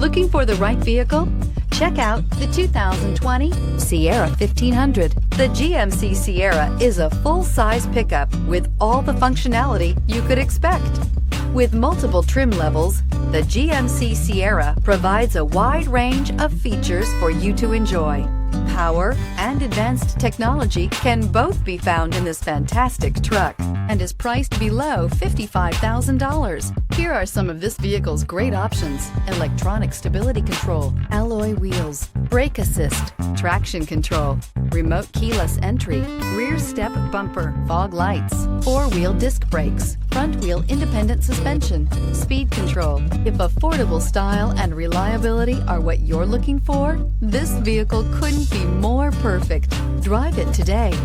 Looking for the right vehicle? Check out the 2020 Sierra 1500. The GMC Sierra is a full-size pickup with all the functionality you could expect. With multiple trim levels, the GMC Sierra provides a wide range of features for you to enjoy. Power and advanced technology can both be found in this fantastic truck and is priced below $55,000. Here are some of this vehicle's great options: electronic stability control, alloy wheels, brake assist, traction control, remote keyless entry, rear step bumper, fog lights, four-wheel disc brakes, front-wheel independent suspension, speed control. If affordable style and reliability are what you're looking for, this vehicle couldn't be more perfect. Drive it today.